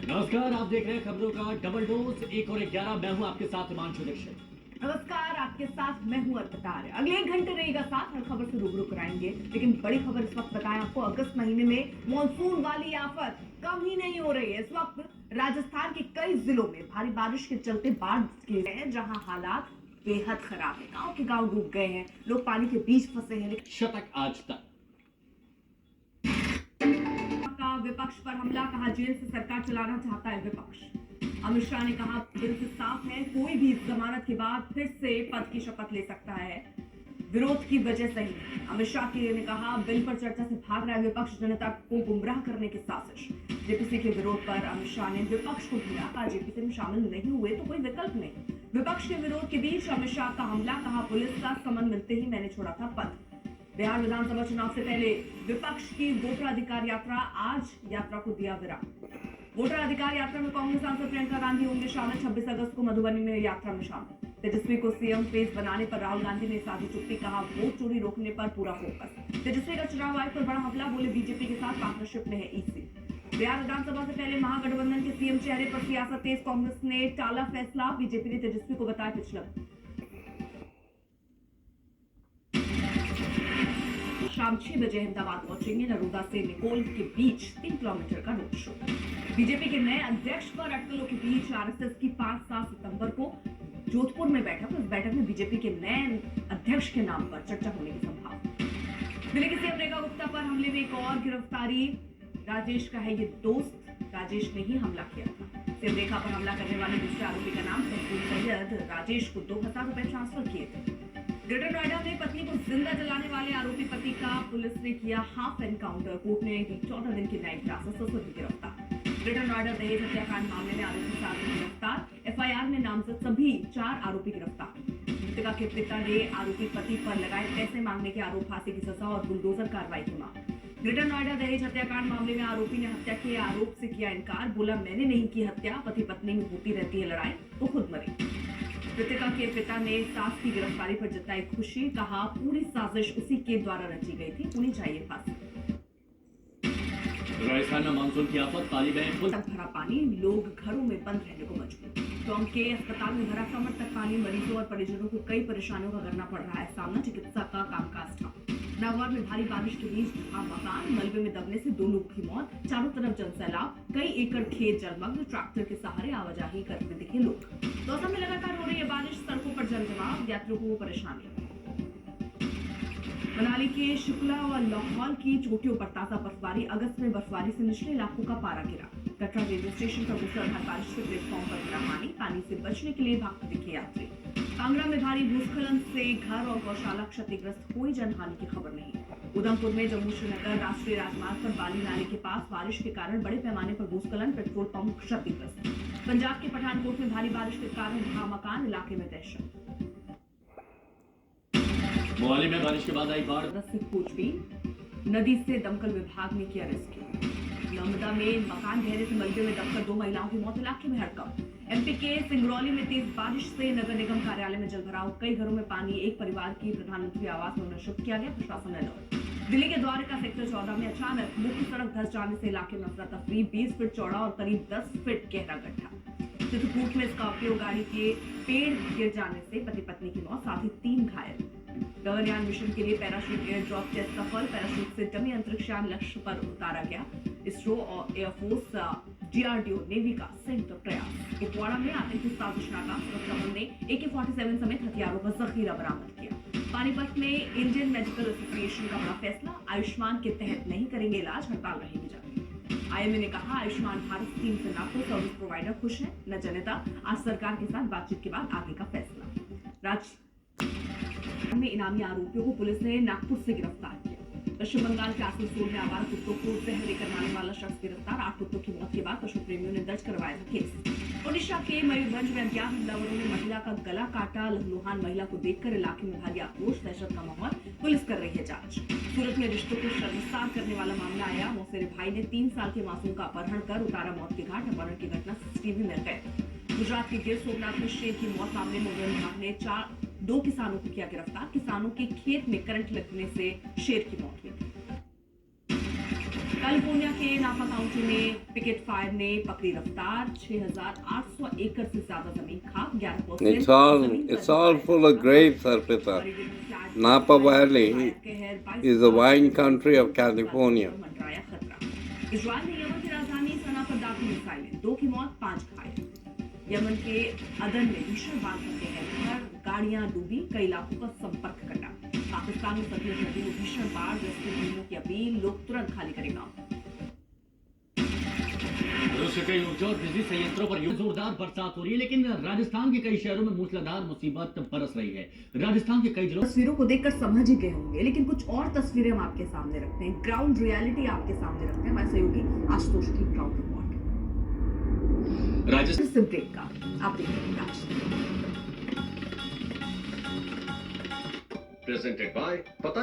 नमस्कार, आप देख रहे हैं खबरों का डबल डोज 1 और 11। मैं हूं आपके साथ हिमांशु दीक्षित। नमस्कार, आपके साथ मैं हूं अर्पिता। अगले 1 घंटे रहेगा साथ, हर खबर से रूबरू कराएंगे। लेकिन बड़ी खबर इस वक्त बताएं आपको, अगस्त महीने में मॉनसून वाली आफत कम ही नहीं हो रही है। इस वक्त राजस्थान के कई जिलों में भारी बारिश के चलते बाढ़ के हैं, जहां हालात बेहद खराब है। गांव के गांव डूब गए हैं, लोग पानी के बीच फंसे हैं। शतक आज तक का विपक्ष पर हमला, कहा जेल से सरकार चलाना चाहता है विपक्ष। अमित शाह ने कहा दिल से साफ है, कोई भी जमानत के बाद फिर से पद की शपथ ले सकता है, विरोध की वजह से ही। अमित शाह ने कहा बिल पर चर्चा से भाग रहा है विपक्ष, जनता को गुमराह करने की साजिश। जेपीसी के विरोध पर अमित शाह ने विपक्ष को घेरा, कहा जेपीसी में शामिल नहीं हुए तो कोई विकल्प नहीं। विपक्ष के विरोध के बीच अमित शाह का हमला, कहा पुलिस का समन मिलते ही मैंने छोड़ा था पद। बिहार विधानसभा चुनाव से पहले विपक्ष की वोटर अधिकार यात्रा, आज यात्रा को दिया विराम। वोटर अधिकार यात्रा में कांग्रेस सांसद प्रियंका गांधी होंगे शामिल। 26 अगस्त को मधुबनी में यात्रा में शामिल। तेजस्वी को सीएम फेस बनाने पर राहुल गांधी ने साधी चुप्पी, कहा वोट चोरी रोकने पर पूरा फोकस। तेजस्वी का चुनाव आयोग पर बड़ा हमला, बोले बीजेपी के साथ पार्टनरशिप में है ईसी। बिहार विधानसभा से पहले महागठबंधन के सीएम चेहरे पर सियासत तेज, कांग्रेस ने टाला फैसला, बीजेपी ने तेजस्वी को बताया पिछला। शाम 6 बजे अहमदाबाद पहुंचेंगे। नरोदा से निकोल के बीच 3 किलोमीटर का रोड शो। बीजेपी के नए अध्यक्ष पर अटकलों के बीच आरएसएस की 5-7 सितंबर को जोधपुर में बैठक। इस बैठक में बीजेपी के नए अध्यक्ष के नाम पर चर्चा होने की संभावना। दिल्ली के सीएम रेखा गुप्ता पर हमले में एक और गिरफ्तारी, राजेश का है ये दोस्त, राजेश ने ही हमला किया था। सीएम रेखा पर हमला करने वाले दूसरे आरोपी का नाम सैयद, राजेश को 2000 रुपए ट्रांसफर किए थे। ग्रेटर नोएडा में पत्नी को जिंदा जलाने वाले आरोपी पति का पुलिस ने किया हाफ एनकाउंटर, कोर्ट ने दी 14 दिन की न्यायिक हिरासत, ससुर गिरफ्तार। ग्रेटर नोएडा दहेज हत्याकांड मामले में आरोपी साथी गिरफ्तार, एफआईआर में नामजद सभी 4 आरोपी गिरफ्तार। मृतका के पिता ने आरोपी पति पर लगाए पैसे मांगने के आरोप, फांसी की सजा और बुलडोजर कार्रवाई की मांग। ग्रेटर नोएडा दहेज हत्याकांड मामले में आरोपी ने हत्या के आरोप से किया इनकार, बोला मैंने नहीं की हत्या, पति पत्नी में होती रहती है लड़ाई तो खुद मरे। मृतका के पिता ने सास की गिरफ्तारी पर जताई खुशी, कहा पूरी साजिश उसी के द्वारा रची गई थी, उन्हें चाहिए फांसी। राजस्थान में मानसून की आफत, पानी में भरा पानी, लोग घरों में बंद रहने को मजबूर। टोंक के अस्पताल में भरा कमर तक पानी, मरीजों और परिजनों को कई परेशानियों का करना पड़ रहा है सामना, चिकित्सा का कामकाज ठप। नागौर में भारी बारिश के बीच मकान, मलबे में दबने से 2 लोगों की मौत, चारों तरफ जनसैलाब, कई एकड़ खेत जलमग्न, ट्रैक्टर के सहारे आवाजाही करते दिखे लोग। दौसा में लगातार हो रही है बारिश, सड़कों पर जलजमाव, यात्रियों को परेशानी। मनाली के शुक्ला और लाहौल की चोटियों पर ताजा बर्फबारी, अगस्त में बर्फबारी से निचले इलाकों का पारा गिरा। कटरा रेलवे स्टेशन पर मूसलाधार बारिश से प्लेटफॉर्म पर गिरा पानी से बचने के लिए भागते दिखे यात्री। कांगड़ा में भारी भूस्खलन से घर और गौशाला क्षतिग्रस्त, कोई जनहानि की खबर नहीं। उधमपुर में जम्मू श्रीनगर राष्ट्रीय राजमार्ग पर बाली नाले के पास बारिश के कारण बड़े पैमाने पर भूस्खलन, पेट्रोल पंप क्षतिग्रस्त। पंजाब के पठानकोट में भारी बारिश के कारण ढहा मकान, इलाके में दहशत। मोहाली में बारिश के बाद आई बाढ़, नदी से दमकल विभाग ने किया रेस्क्यू। नर्मदा में मकान ढहने से मलबे में दबकर 2 महिलाओं की मौत, इलाके में हड़कंप। एमपी के सिंगरौली में तेज बारिश से नगर निगम कार्यालय में जलभराव, कई घरों में पानी, एक परिवार की प्रधानमंत्री आवास में शिफ्ट किया गया, प्रशासन अलर्ट। दिल्ली के द्वारका सेक्टर 14 में अचानक मुख्य सड़क धंस जाने से इलाके में अफरा तफरी, 20 फीट चौड़ा और करीब 10 फीट गहरा गड्ढा। चित्रकूट में स्कॉर्पियो गाड़ी के पेड़ गिर जाने से पति पत्नी की मौत, साथ ही 3 घायल। गगनयान मिशन के लिए पैराशूट एयर ड्रॉप टेस्ट सफल, पैराशूट से डमी अंतरिक्षयान लक्ष्य पर उतारा गया। इसरो और एयरफोर्स, डीआरडीओ, नेवी का संयुक्त प्रयास। कुपवाड़ा में आतंकी साजिश नाकाम, सुरक्षा बल ने AK-47 समेत हथियारों का जखीरा बरामद किया। पानीपत में इंडियन मेडिकल एसोसिएशन का बड़ा फैसला, आयुष्मान के तहत नहीं करेंगे इलाज, हड़ताल रहेगी जारी। आईएमए ने कहा आयुष्मान भारत स्कीम से ना तो सर्विस प्रोवाइडर खुश है न जनता, आज सरकार के साथ बातचीत के बाद आगे का फैसला। में इनामी आरोपियों को पुलिस ने नागपुर से गिरफ्तार किया। पश्चिम बंगाल के आसनसोल में आवारा कुत्तों को जहर देकर मारने वाला शख्स गिरफ्तार, 8 कुत्तों की मौत के बाद पशु प्रेमियों ने दर्ज करवाया था केस। ओडिशा के मयूरभंज में अज्ञात हमलावरों ने महिला का गला काटा, लहलुहान महिला को देखकर इलाके में भारी आक्रोश, दहशत का माहौल, पुलिस कर रही है जांच। सूरत में रिश्तों को शर्मसार करने वाला मामला आया, मौसेरे भाई ने 3 साल के मासूम का अपहरण कर उतारा मौत के घाट, अपहरण की घटना CCTV में कैद। गुजरात के गिर सोमनाथ में शेर की मौत मामले में वन विभाग ने 2 किसानों को किया गिरफ्तार, किसानों के खेत में करंट लगने से शेर की मौत हुई। कैलिफोर्निया के नापा काउंटी में पिकेट फायर ने पकड़ी रफ्तार, 6,800 एकड़ से ज्यादा जमीन खाक, 11% It's all full of grapes, Arpita. Napa Valley is the wine country of California. Israel ने यमन की राजधानी सना पर दागी मिसाइलें, 2 की मौत 5 घायल। यमन के अदन में भीषण बाढ़ के घर, गाड़ियां डूबी, कई इलाकों का संपर्क कटा। पाकिस्तान में सतलुज नदी में भीषण बाढ़, रेस्क्यू टीमों की अपील, लोग तुरंत खाली करें गांव। रूस के कई ऊर्जा और बिजली संयंत्रों पर जोरदार बरसात हो रही है, लेकिन राजस्थान के कई शहरों में मूसलाधार मुसीबत बरस रही है। राजस्थान के कई जिलों तस्वीरों को देखकर समझ ही गए होंगे, लेकिन कुछ और तस्वीरें हम आपके सामने रखते हैं, ग्राउंड रियलिटी आपके सामने रखते हैं। हमारे सहयोगी आशुतोष की ग्राउंड रिपोर्ट। राजस्थान ब्रेक का आप देखिए presented by Patanjali.